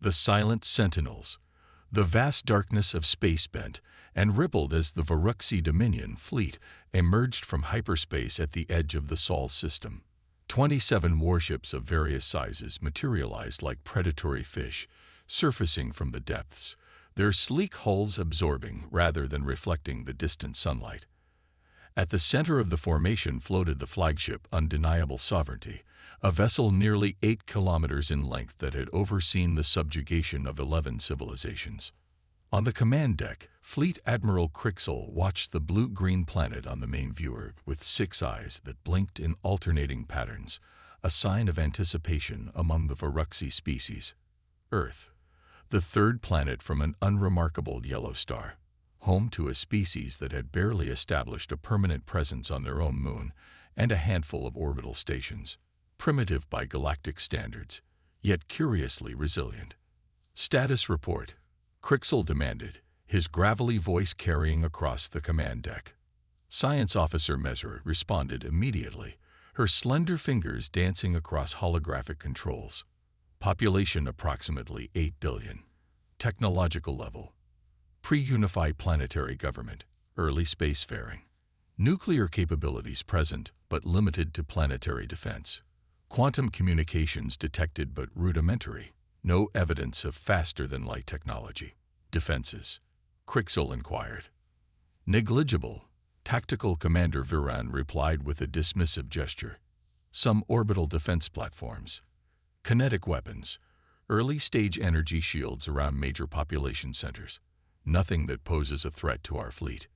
The silent sentinels. The vast darkness of space bent and rippled as the Varuxi Dominion fleet emerged from hyperspace at the edge of the Sol system. 27 warships of various sizes materialized like predatory fish, surfacing from the depths, their sleek hulls absorbing rather than reflecting the distant sunlight. At the center of the formation floated the flagship Undeniable Sovereignty, a vessel nearly 8 kilometers in length that had overseen the subjugation of 11 civilizations. On the command deck, Fleet Admiral Crixel watched the blue-green planet on the main viewer with 6 eyes that blinked in alternating patterns, a sign of anticipation among the Varuxi species. Earth, the third planet from an unremarkable yellow star, home to a species that had barely established a permanent presence on their own moon and a handful of orbital stations. Primitive by galactic standards, yet curiously resilient. Status report, Crixel demanded, his gravelly voice carrying across the command deck. Science Officer Mesra responded immediately, her slender fingers dancing across holographic controls. Population approximately 8 billion. Technological level. Pre-unified planetary government, early spacefaring. Nuclear capabilities present but limited to planetary defense. Quantum communications detected but rudimentary. No evidence of faster-than-light technology. Defenses, Crixel inquired. Negligible, Tactical Commander Viran replied with a dismissive gesture. Some orbital defense platforms. Kinetic weapons, early-stage energy shields around major population centers. Nothing that poses a threat to our fleet.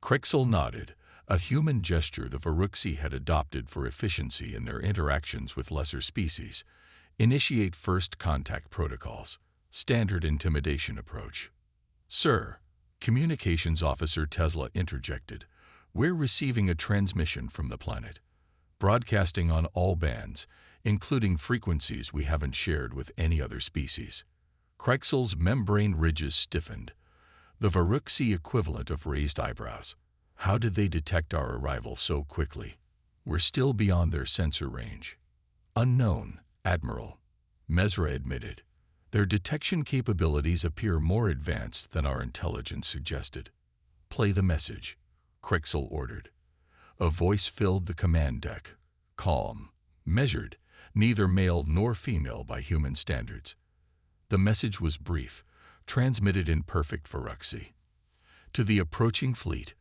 Crixel nodded, a human gesture the Varuxi had adopted for efficiency in their interactions with lesser species. Initiate first contact protocols. Standard intimidation approach. Sir, Communications Officer Tesla interjected, we're receiving a transmission from the planet, broadcasting on all bands, including frequencies we haven't shared with any other species. Crixel's membrane ridges stiffened, the Varuxi equivalent of raised eyebrows. How did they detect our arrival so quickly? We're still beyond their sensor range. Unknown, Admiral, Mesra admitted. Their detection capabilities appear more advanced than our intelligence suggested. Play the message, Crixel ordered. A voice filled the command deck, calm, measured, neither male nor female by human standards. The message was brief, transmitted in perfect Varuxi. To the approaching fleet,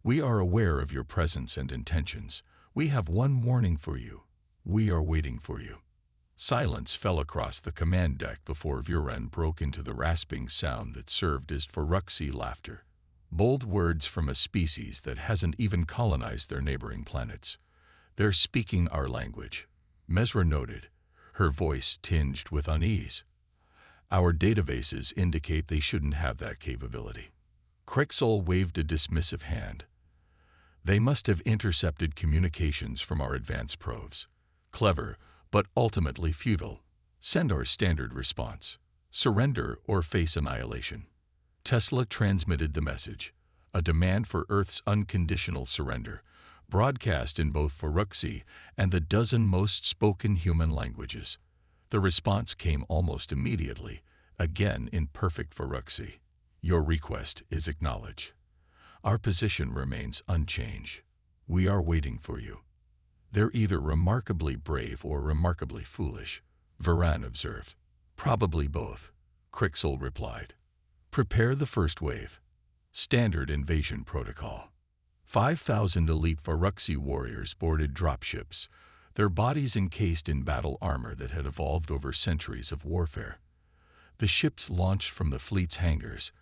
we are aware of your presence and intentions. We have one warning for you. We are waiting for you. Silence fell across the command deck before Viran broke into the rasping sound that served as Varuxi laughter. Bold words from a species that hasn't even colonized their neighboring planets. They're speaking our language, Mesra noted, her voice tinged with unease. Our databases indicate they shouldn't have that capability. Crixel waved a dismissive hand. They must have intercepted communications from our advanced probes. Clever, but ultimately futile. Send our standard response. Surrender or face annihilation. Tesla transmitted the message, a demand for Earth's unconditional surrender, broadcast in both Varuxi and the dozen most spoken human languages. The response came almost immediately, again in perfect Varuxi. Your request is acknowledged. Our position remains unchanged. We are waiting for you. They're either remarkably brave or remarkably foolish, Viran observed. Probably both, Crixel replied. Prepare the first wave. Standard invasion protocol. 5,000 elite Varuxi warriors boarded dropships, their bodies encased in battle armor that had evolved over centuries of warfare. The ships launched from the fleet's hangars,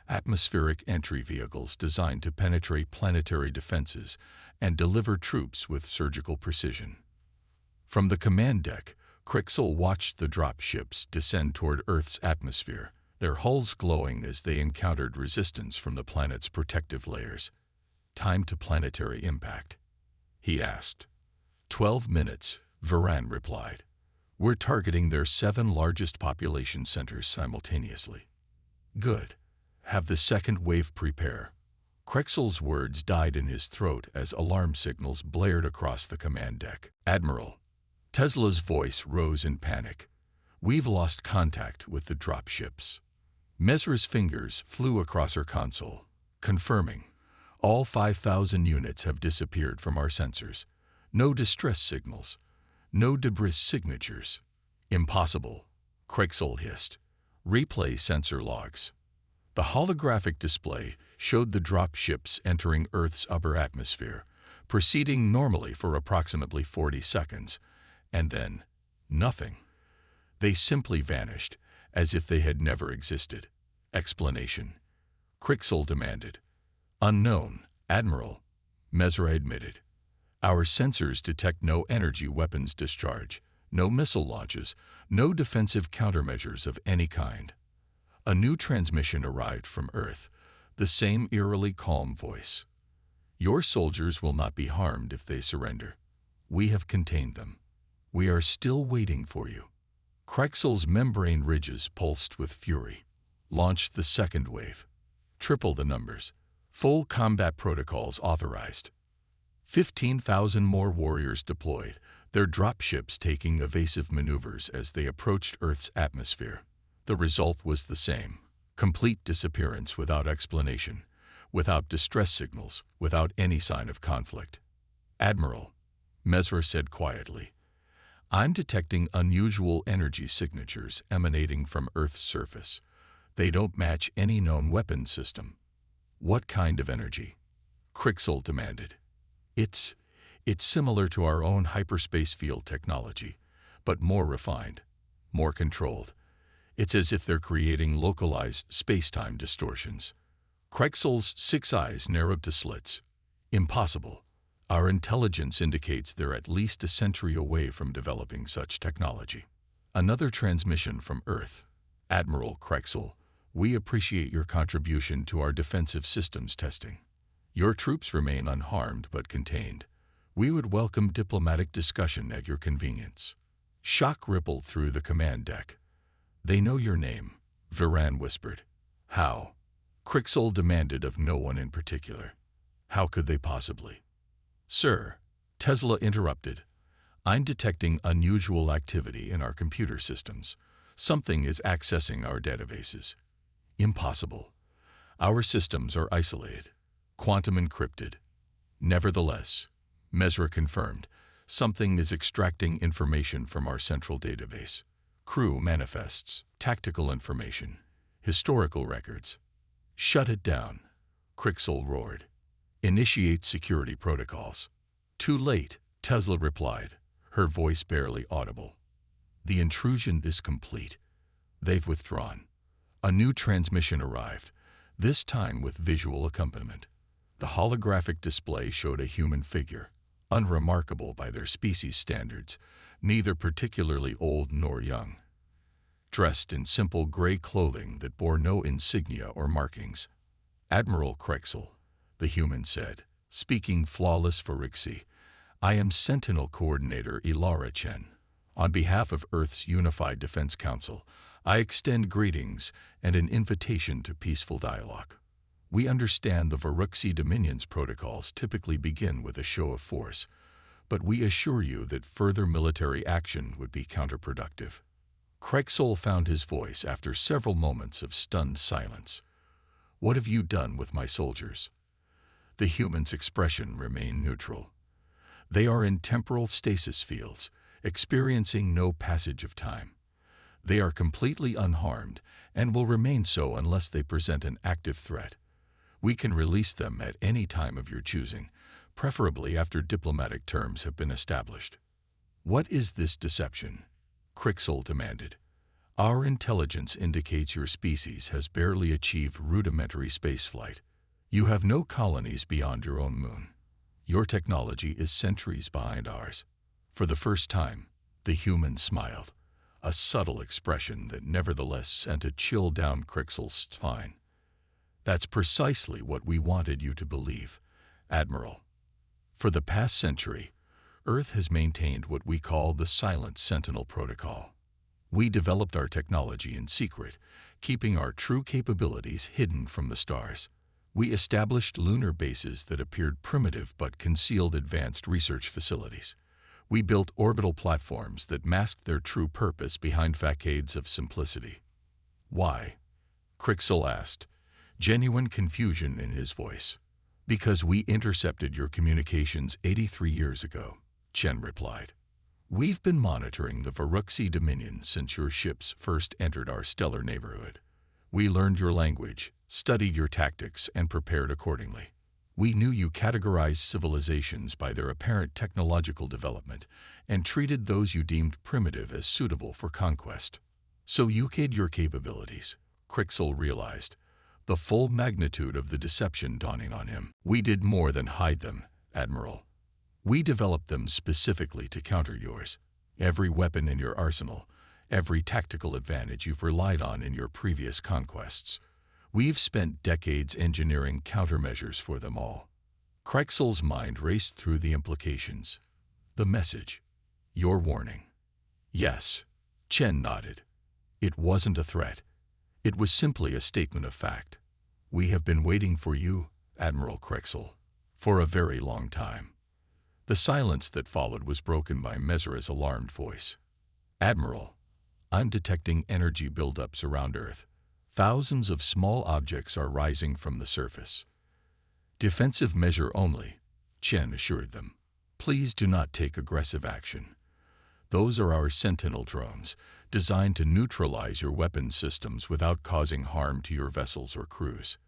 atmospheric entry vehicles designed to penetrate planetary defenses and deliver troops with surgical precision. From the command deck, Crixel watched the drop ships descend toward Earth's atmosphere, their hulls glowing as they encountered resistance from the planet's protective layers. Time to planetary impact, he asked. 12 minutes, Viran replied. We're targeting their 7 largest population centers simultaneously. Good. Have the second wave prepare. Crixel's words died in his throat as alarm signals blared across the command deck. Admiral. Tesla's voice rose in panic. We've lost contact with the dropships. Mesra's fingers flew across her console, confirming. All 5,000 units have disappeared from our sensors. No distress signals. No debris signatures. Impossible, Crixel hissed. Replay sensor logs. The holographic display showed the dropships entering Earth's upper atmosphere, proceeding normally for approximately 40 seconds, and then nothing. They simply vanished, as if they had never existed. Explanation, Crixel demanded. Unknown, Admiral, Mesra admitted. Our sensors detect no energy weapons discharge, no missile launches, no defensive countermeasures of any kind. A new transmission arrived from Earth, the same eerily calm voice. Your soldiers will not be harmed if they surrender. We have contained them. We are still waiting for you. Crixel's membrane ridges pulsed with fury. Launch the second wave. Triple the numbers. Full combat protocols authorized. 15,000 more warriors deployed, their dropships taking evasive maneuvers as they approached Earth's atmosphere. The result was the same. Complete disappearance without explanation, without distress signals, without any sign of conflict. Admiral, Mesra said quietly, I'm detecting unusual energy signatures emanating from Earth's surface. They don't match any known weapons system. What kind of energy? Crixel demanded. It's similar to our own hyperspace field technology, but more refined, more controlled. It's as if they're creating localized space-time distortions. Crixel's 6 eyes narrowed to slits. Impossible. Our intelligence indicates they're at least a century away from developing such technology. Another transmission from Earth. Admiral Crixel, we appreciate your contribution to our defensive systems testing. Your troops remain unharmed but contained. We would welcome diplomatic discussion at your convenience. Shock rippled through the command deck. They know your name, Viran whispered. How? Crixel demanded of no one in particular. How could they possibly? Sir, Tesla interrupted. I'm detecting unusual activity in our computer systems. Something is accessing our databases. Impossible. Our systems are isolated, quantum encrypted. Nevertheless, Mesra confirmed, something is extracting information from our central database. Crew manifests, tactical information, historical records. Shut it down, Crixel roared. Initiate security protocols. Too late, Tesla replied, her voice barely audible. The intrusion is complete. They've withdrawn. A new transmission arrived, this time with visual accompaniment. The holographic display showed a human figure, unremarkable by their species standards, neither particularly old nor young. Dressed in simple gray clothing that bore no insignia or markings. Admiral Crixel, the human said, speaking flawless Varixi, I am Sentinel Coordinator Ilara Chen. On behalf of Earth's Unified Defense Council, I extend greetings and an invitation to peaceful dialogue. We understand the Varixi Dominion's protocols typically begin with a show of force, but we assure you that further military action would be counterproductive. Crixel found his voice after several moments of stunned silence. What have you done with my soldiers? The human's expression remained neutral. They are in temporal stasis fields, experiencing no passage of time. They are completely unharmed and will remain so unless they present an active threat. We can release them at any time of your choosing, preferably after diplomatic terms have been established. What is this deception? Crixel demanded. Our intelligence indicates your species has barely achieved rudimentary spaceflight. You have no colonies beyond your own moon. Your technology is centuries behind ours. For the first time, the human smiled, a subtle expression that nevertheless sent a chill down Crixel's spine. That's precisely what we wanted you to believe, Admiral. For the past century, Earth has maintained what we call the Silent Sentinel Protocol. We developed our technology in secret, keeping our true capabilities hidden from the stars. We established lunar bases that appeared primitive but concealed advanced research facilities. We built orbital platforms that masked their true purpose behind facades of simplicity. Why? Crixel asked, genuine confusion in his voice. Because we intercepted your communications 83 years ago, Chen replied. We've been monitoring the Varuxi Dominion since your ships first entered our stellar neighborhood. We learned your language, studied your tactics, and prepared accordingly. We knew you categorized civilizations by their apparent technological development and treated those you deemed primitive as suitable for conquest. So you hid your capabilities, Crixel realized, the full magnitude of the deception dawning on him. We did more than hide them, Admiral. We developed them specifically to counter yours. Every weapon in your arsenal, every tactical advantage you've relied on in your previous conquests. We've spent decades engineering countermeasures for them all. Crixel's mind raced through the implications. The message. Your warning. Yes, Chen nodded. It wasn't a threat. It was simply a statement of fact. We have been waiting for you, Admiral Crixel, for a very long time. The silence that followed was broken by Mesra's alarmed voice. Admiral, I'm detecting energy buildups around Earth. Thousands of small objects are rising from the surface. Defensive measure only, Chen assured them. Please do not take aggressive action. Those are our Sentinel drones, designed to neutralize your weapon systems without causing harm to your vessels or crews.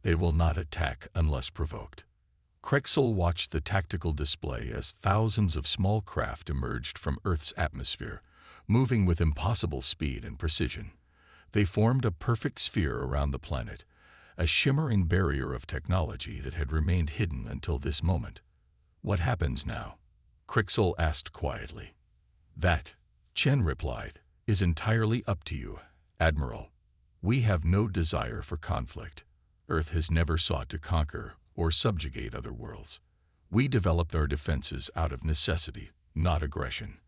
They will not attack unless provoked. Crixel watched the tactical display as thousands of small craft emerged from Earth's atmosphere, moving with impossible speed and precision. They formed a perfect sphere around the planet, a shimmering barrier of technology that had remained hidden until this moment. What happens now? Crixel asked quietly. That, Chen replied, is entirely up to you, Admiral. We have no desire for conflict. Earth has never sought to conquer or subjugate other worlds. We developed our defenses out of necessity, not aggression.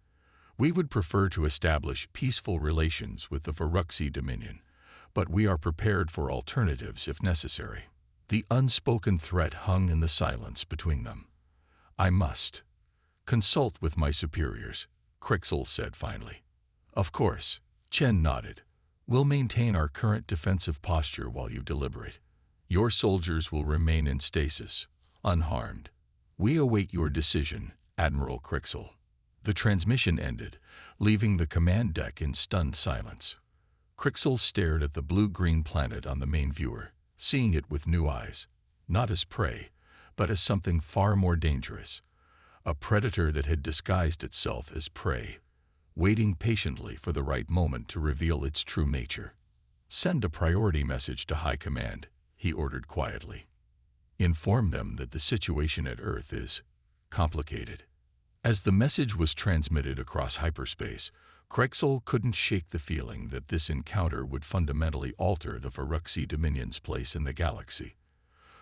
We would prefer to establish peaceful relations with the Varuxi Dominion, but we are prepared for alternatives if necessary. The unspoken threat hung in the silence between them. I must consult with my superiors, Crixel said finally. Of course, Chen nodded. We'll maintain our current defensive posture while you deliberate. Your soldiers will remain in stasis, unharmed. We await your decision, Admiral Crixel. The transmission ended, leaving the command deck in stunned silence. Crixel stared at the blue-green planet on the main viewer, seeing it with new eyes, not as prey, but as something far more dangerous. A predator that had disguised itself as prey, waiting patiently for the right moment to reveal its true nature. Send a priority message to High Command, he ordered quietly. Inform them that the situation at Earth is complicated. As the message was transmitted across hyperspace, Crixel couldn't shake the feeling that this encounter would fundamentally alter the Varuxi Dominion's place in the galaxy.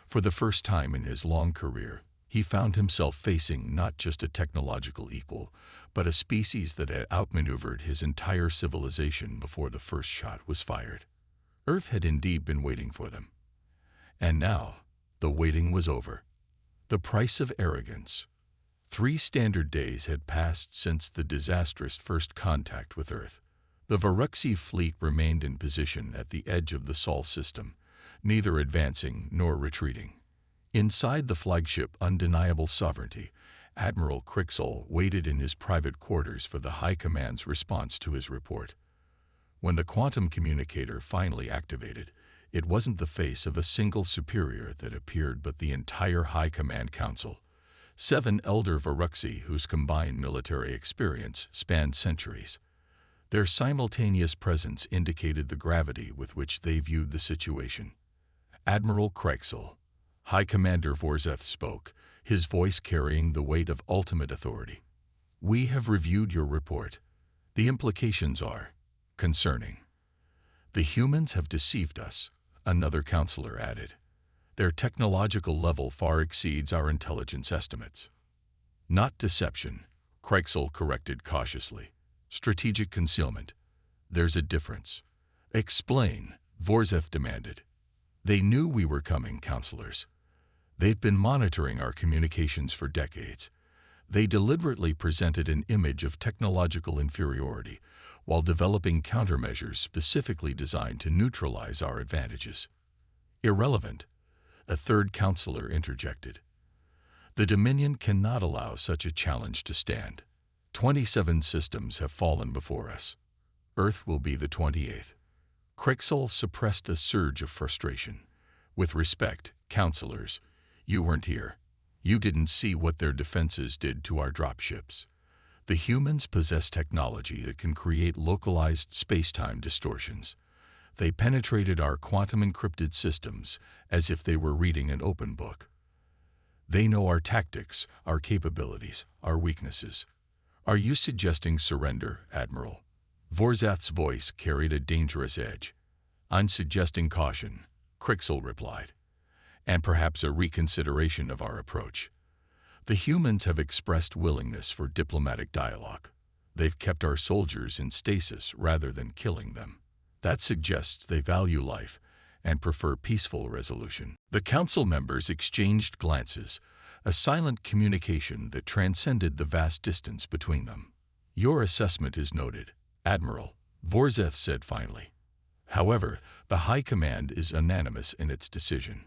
For the first time in his long career, he found himself facing not just a technological equal, but a species that had outmaneuvered his entire civilization before the first shot was fired. Earth had indeed been waiting for them. And now, the waiting was over. The price of arrogance. 3 standard days had passed since the disastrous first contact with Earth. The Varuxi fleet remained in position at the edge of the Sol system, neither advancing nor retreating. Inside the flagship Undeniable Sovereignty, Admiral Crixel waited in his private quarters for the High Command's response to his report. When the quantum communicator finally activated, it wasn't the face of a single superior that appeared but the entire High Command Council. 7 elder Varuxi whose combined military experience spanned centuries. Their simultaneous presence indicated the gravity with which they viewed the situation. Admiral Crixel, High Commander Vorzeth spoke, his voice carrying the weight of ultimate authority. We have reviewed your report. The implications are concerning. The humans have deceived us, another counselor added. Their technological level far exceeds our intelligence estimates. Not deception, Crixel corrected cautiously. Strategic concealment. There's a difference. Explain, Vorzeth demanded. They knew we were coming, counselors. They've been monitoring our communications for decades. They deliberately presented an image of technological inferiority while developing countermeasures specifically designed to neutralize our advantages. Irrelevant, a third counselor interjected. The Dominion cannot allow such a challenge to stand. 27 systems have fallen before us. Earth will be the 28th. Crixel suppressed a surge of frustration. With respect, counselors, you weren't here. You didn't see what their defenses did to our dropships. The humans possess technology that can create localized space-time distortions. They penetrated our quantum-encrypted systems as if they were reading an open book. They know our tactics, our capabilities, our weaknesses. Are you suggesting surrender, Admiral? Vorzath's voice carried a dangerous edge. I'm suggesting caution, Crixel replied, and perhaps a reconsideration of our approach. The humans have expressed willingness for diplomatic dialogue. They've kept our soldiers in stasis rather than killing them. That suggests they value life and prefer peaceful resolution. The council members exchanged glances, a silent communication that transcended the vast distance between them. Your assessment is noted, Admiral, Vorzath said finally. However, the High Command is unanimous in its decision.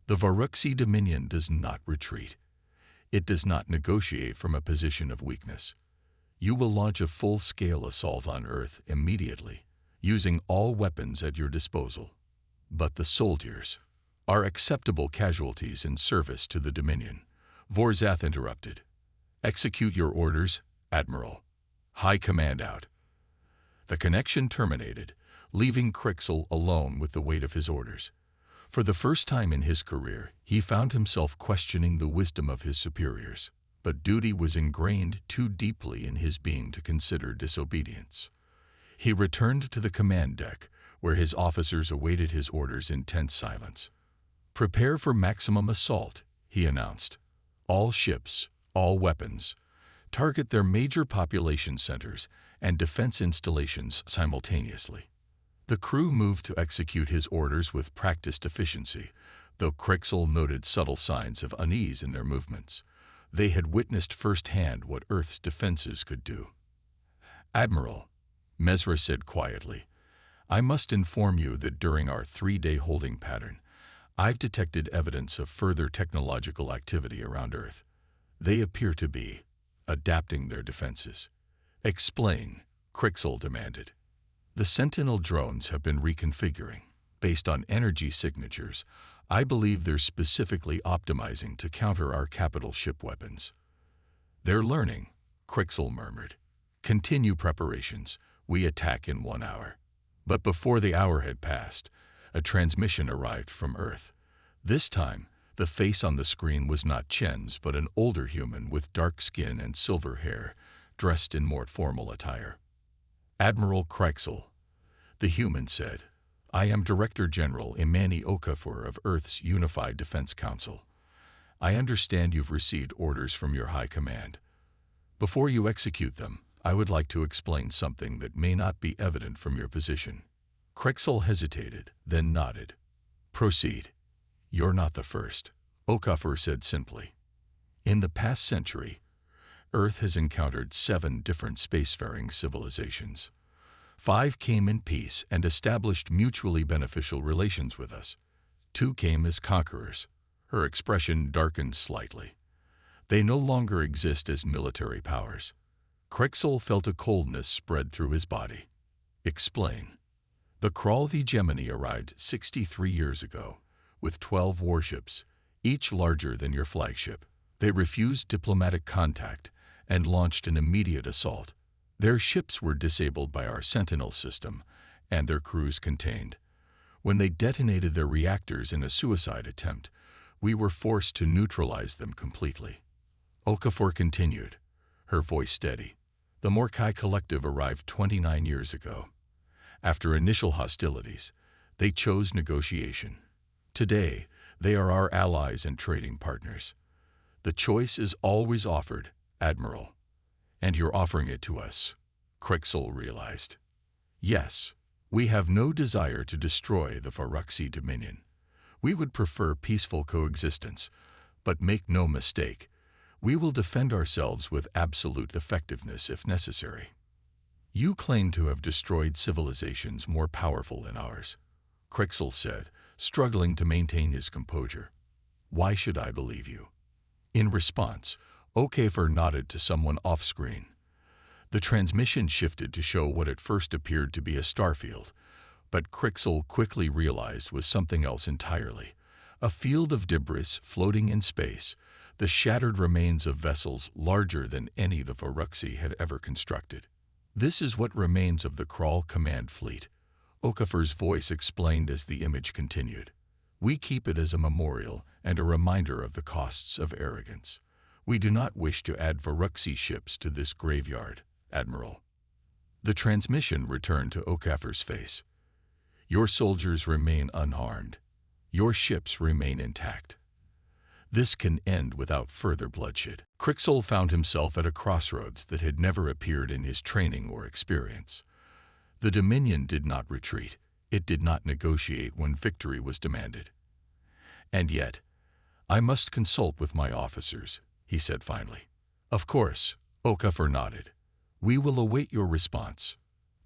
The Varuxi Dominion does not retreat. It does not negotiate from a position of weakness. You will launch a full-scale assault on Earth immediately, using all weapons at your disposal. But the soldiers are acceptable casualties in service to the Dominion, Vorzath interrupted. Execute your orders, Admiral. High Command out. The connection terminated, leaving Crixel alone with the weight of his orders. For the first time in his career, he found himself questioning the wisdom of his superiors, but duty was ingrained too deeply in his being to consider disobedience. He returned to the command deck, where his officers awaited his orders in tense silence. Prepare for maximum assault, he announced. All ships, all weapons. Target their major population centers and defense installations simultaneously. The crew moved to execute his orders with practiced efficiency, though Crixel noted subtle signs of unease in their movements. They had witnessed firsthand what Earth's defenses could do. Admiral, Mesra said quietly, I must inform you that during our 3-day holding pattern, I've detected evidence of further technological activity around Earth. They appear to be adapting their defenses. Explain, Crixel demanded. The Sentinel drones have been reconfiguring. Based on energy signatures, I believe they're specifically optimizing to counter our capital ship weapons. They're learning, Crixel murmured. Continue preparations. We attack in 1 hour. But before the hour had passed, a transmission arrived from Earth. This time, the face on the screen was not Chen's, but an older human with dark skin and silver hair, dressed in more formal attire. Admiral Crixel, the human said, I am Director General Imani Okafor of Earth's Unified Defense Council. I understand you've received orders from your High Command. Before you execute them, I would like to explain something that may not be evident from your position. Crixel hesitated, then nodded. Proceed. You're not the first, Okafor said simply. In the past century, Earth has encountered 7 different spacefaring civilizations. 5 came in peace and established mutually beneficial relations with us. 2 came as conquerors. Her expression darkened slightly. They no longer exist as military powers. Crixel felt a coldness spread through his body. Explain. The Kralvi Gemini arrived 63 years ago, with 12 warships, each larger than your flagship. They refused diplomatic contact and launched an immediate assault. Their ships were disabled by our Sentinel system, and their crews contained. When they detonated their reactors in a suicide attempt, we were forced to neutralize them completely. Okafor continued, her voice steady. The Morkai Collective arrived 29 years ago. After initial hostilities, they chose negotiation. Today, they are our allies and trading partners. The choice is always offered, Admiral. And you're offering it to us, Crixel realized. Yes, we have no desire to destroy the Varuxi Dominion. We would prefer peaceful coexistence, but make no mistake, We will defend ourselves with absolute effectiveness if necessary. You claim to have destroyed civilizations more powerful than ours, Crixel said, struggling to maintain his composure. Why should I believe you? In response, Okafor nodded to someone off-screen. The transmission shifted to show what at first appeared to be a starfield, but Crixel quickly realized was something else entirely. A field of debris floating in space, the shattered remains of vessels larger than any the Varuxi had ever constructed. This is what remains of the Kral command fleet, Okafor's voice explained as the image continued. We keep it as a memorial and a reminder of the costs of arrogance. We do not wish to add Varuxi ships to this graveyard, Admiral. The transmission returned to Okafor's face. Your soldiers remain unharmed. Your ships remain intact. This can end without further bloodshed. Crixel found himself at a crossroads that had never appeared in his training or experience. The Dominion did not retreat. It did not negotiate when victory was demanded. And yet, I must consult with my officers, he said finally. Of course, Okafor nodded. We will await your response.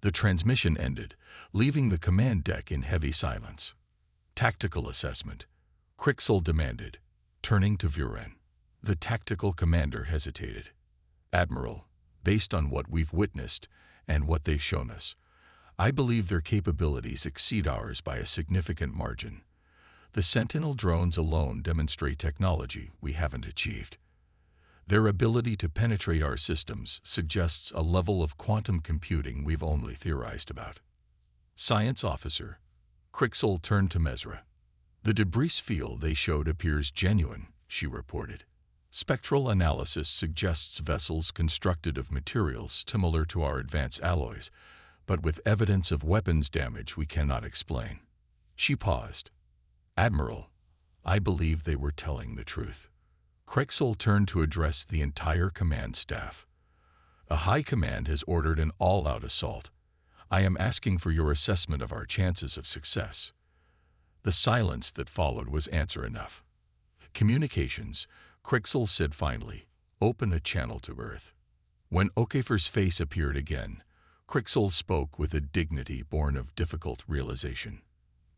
The transmission ended, leaving the command deck in heavy silence. Tactical assessment, Crixel demanded, turning to Vuren. The tactical commander hesitated. Admiral, based on what we've witnessed and what they've shown us, I believe their capabilities exceed ours by a significant margin. The Sentinel drones alone demonstrate technology we haven't achieved. Their ability to penetrate our systems suggests a level of quantum computing we've only theorized about. Science officer, Crixel turned to Mesra. The debris field they showed appears genuine, she reported. Spectral analysis suggests vessels constructed of materials similar to our advanced alloys, but with evidence of weapons damage we cannot explain. She paused. Admiral, I believe they were telling the truth. Crixel turned to address the entire command staff. A high command has ordered an all-out assault. I am asking for your assessment of our chances of success. The silence that followed was answer enough. Communications, Crixel said finally, open a channel to Earth. When Okafor's face appeared again, Crixel spoke with a dignity born of difficult realization.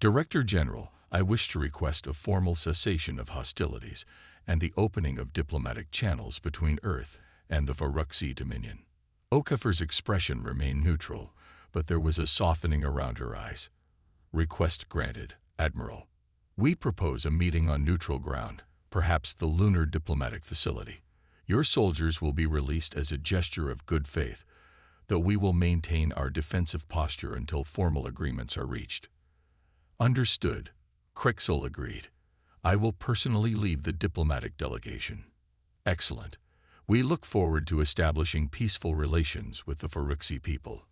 Director General, I wish to request a formal cessation of hostilities and the opening of diplomatic channels between Earth and the Varuxi Dominion. Okafor's expression remained neutral, but there was a softening around her eyes. Request granted, Admiral. We propose a meeting on neutral ground, perhaps the lunar diplomatic facility. Your soldiers will be released as a gesture of good faith, though we will maintain our defensive posture until formal agreements are reached. Understood, Crixel agreed. I will personally lead the diplomatic delegation. Excellent. We look forward to establishing peaceful relations with the Varuxi people.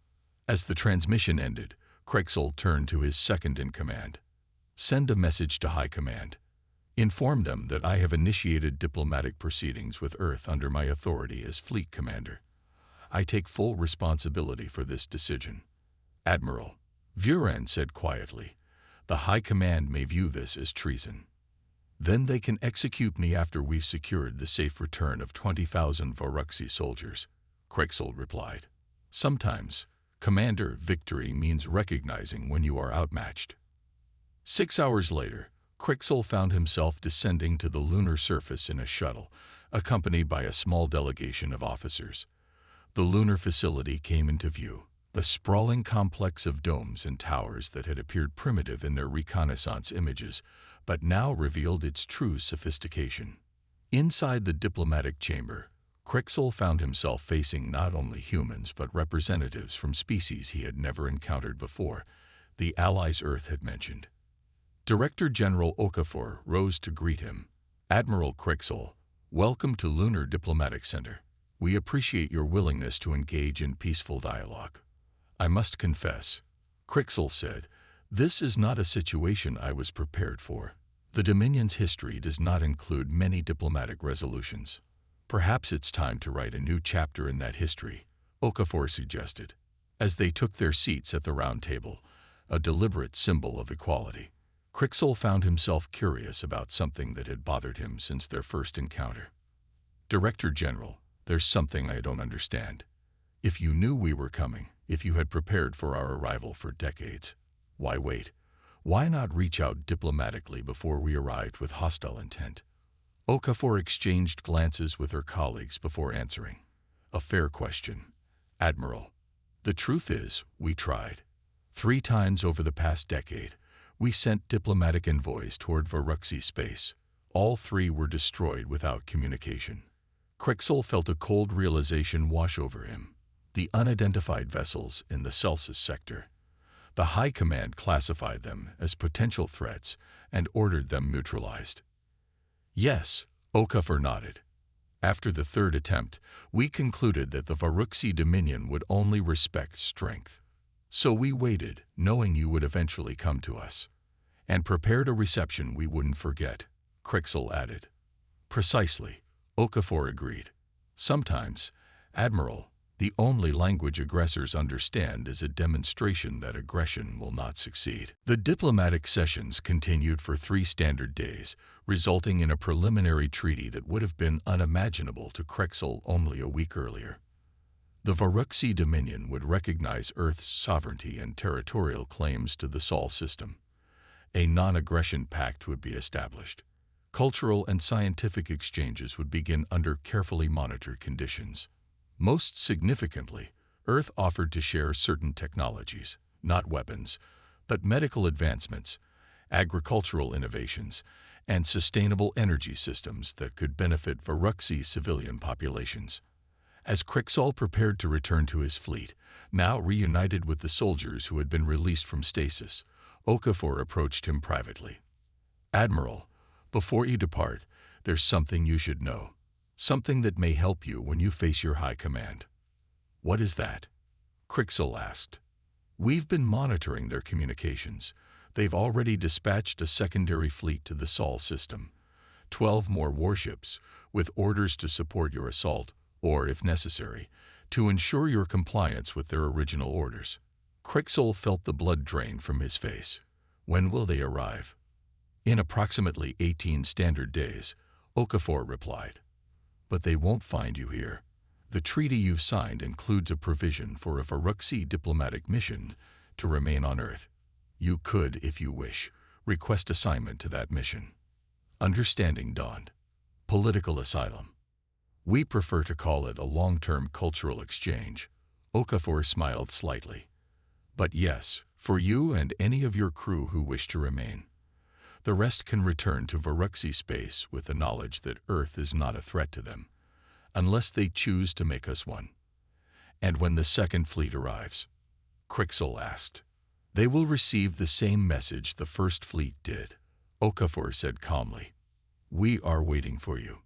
As the transmission ended, Crixel turned to his second-in-command. Send a message to High Command. Inform them that I have initiated diplomatic proceedings with Earth under my authority as Fleet Commander. I take full responsibility for this decision. Admiral, Vuren said quietly, the High Command may view this as treason. Then they can execute me after we've secured the safe return of 20,000 Varuxi soldiers, Crixel replied. Sometimes, Commander, victory means recognizing when you are outmatched. 6 hours later, Crixel found himself descending to the lunar surface in a shuttle, accompanied by a small delegation of officers. The lunar facility came into view, the sprawling complex of domes and towers that had appeared primitive in their reconnaissance images, but now revealed its true sophistication. Inside the diplomatic chamber, Crixel found himself facing not only humans but representatives from species he had never encountered before, the allies Earth had mentioned. Director General Okafor rose to greet him. Admiral Crixel, welcome to Lunar Diplomatic Center. We appreciate your willingness to engage in peaceful dialogue. I must confess, Crixel said, this is not a situation I was prepared for. The Dominion's history does not include many diplomatic resolutions. Perhaps it's time to write a new chapter in that history, Okafor suggested. As they took their seats at the round table, a deliberate symbol of equality, Crixel found himself curious about something that had bothered him since their first encounter. Director General, there's something I don't understand. If you knew we were coming, if you had prepared for our arrival for decades, why wait? Why not reach out diplomatically before we arrived with hostile intent? Okafor exchanged glances with her colleagues before answering. A fair question, Admiral. The truth is, we tried. 3 times over the past decade, we sent diplomatic envoys toward Varuxi space. All 3 were destroyed without communication. Crixel felt a cold realization wash over him. The unidentified vessels in the Celsus sector. The High Command classified them as potential threats and ordered them neutralized. Yes, Okafor nodded. After the 3rd attempt, we concluded that the Varuxi Dominion would only respect strength. So we waited, knowing you would eventually come to us. And prepared a reception we wouldn't forget, Crixel added. Precisely, Okafor agreed. Sometimes, Admiral, the only language aggressors understand is a demonstration that aggression will not succeed. The diplomatic sessions continued for 3 standard days, resulting in a preliminary treaty that would have been unimaginable to Crixel only a week earlier. The Varuxi Dominion would recognize Earth's sovereignty and territorial claims to the Sol system. A non-aggression pact would be established. Cultural and scientific exchanges would begin under carefully monitored conditions. Most significantly, Earth offered to share certain technologies, not weapons, but medical advancements, agricultural innovations, and sustainable energy systems that could benefit Varuxi civilian populations. As Crixel prepared to return to his fleet, now reunited with the soldiers who had been released from stasis, Okafor approached him privately. Admiral, before you depart, there's something you should know. Something that may help you when you face your High Command. What is that? Crixel asked. We've been monitoring their communications. They've already dispatched a secondary fleet to the Sol system. 12 more warships, with orders to support your assault, or, if necessary, to ensure your compliance with their original orders. Crixel felt the blood drain from his face. When will they arrive? In approximately 18 standard days, Okafor replied. But they won't find you here. The treaty you've signed includes a provision for a Varuxi diplomatic mission to remain on Earth. You could, if you wish, request assignment to that mission. Understanding dawned. Political asylum. We prefer to call it a long-term cultural exchange. Okafor smiled slightly. But yes, for you and any of your crew who wish to remain. The rest can return to Varuxi space with the knowledge that Earth is not a threat to them, unless they choose to make us one. And when the second fleet arrives, Crixel asked, they will receive the same message the first fleet did, Okafor said calmly. We are waiting for you.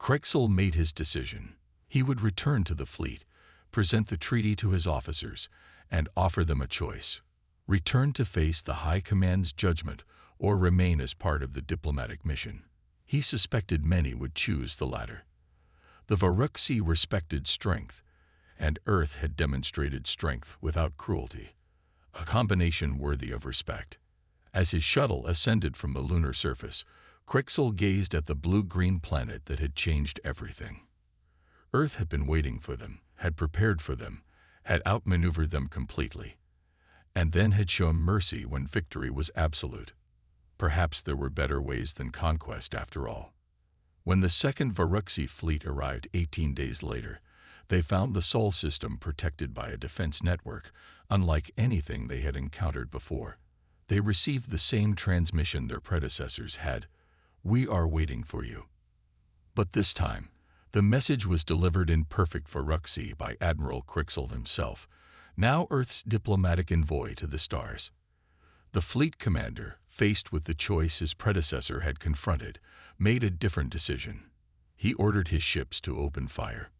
Crixel made his decision. He would return to the fleet, present the treaty to his officers, and offer them a choice. Return to face the High Command's judgment or remain as part of the diplomatic mission. He suspected many would choose the latter. The Varuxi respected strength, and Earth had demonstrated strength without cruelty, a combination worthy of respect. As his shuttle ascended from the lunar surface, Crixel gazed at the blue-green planet that had changed everything. Earth had been waiting for them, had prepared for them, had outmaneuvered them completely, and then had shown mercy when victory was absolute. Perhaps there were better ways than conquest after all. When the second Varuxi fleet arrived 18 days later, they found the Sol system protected by a defense network, unlike anything they had encountered before. They received the same transmission their predecessors had. We are waiting for you. But this time, the message was delivered in perfect Varuxi by Admiral Crixel himself, now Earth's diplomatic envoy to the stars. The fleet commander, faced with the choice his predecessor had confronted, made a different decision. He ordered his ships to open fire.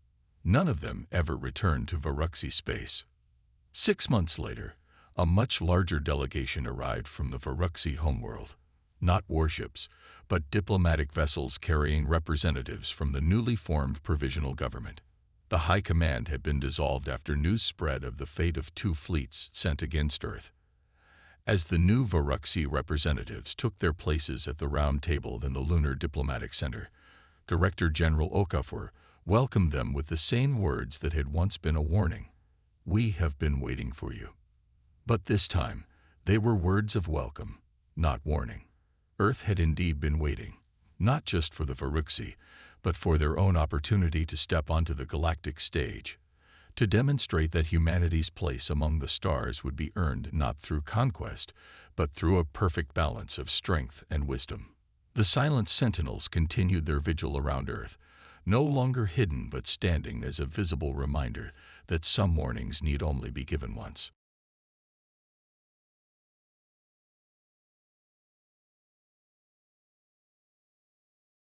None of them ever returned to Varuxi space. 6 months later, a much larger delegation arrived from the Varuxi homeworld. Not warships, but diplomatic vessels carrying representatives from the newly formed provisional government. The High Command had been dissolved after news spread of the fate of 2 fleets sent against Earth. As the new Varuxi representatives took their places at the round table in the Lunar Diplomatic Center, Director General Okafor welcomed them with the same words that had once been a warning. "We have been waiting for you." But this time, they were words of welcome, not warning. Earth had indeed been waiting, not just for the Varuxi, but for their own opportunity to step onto the galactic stage, to demonstrate that humanity's place among the stars would be earned not through conquest, but through a perfect balance of strength and wisdom. The silent sentinels continued their vigil around Earth, no longer hidden but standing as a visible reminder that some warnings need only be given once.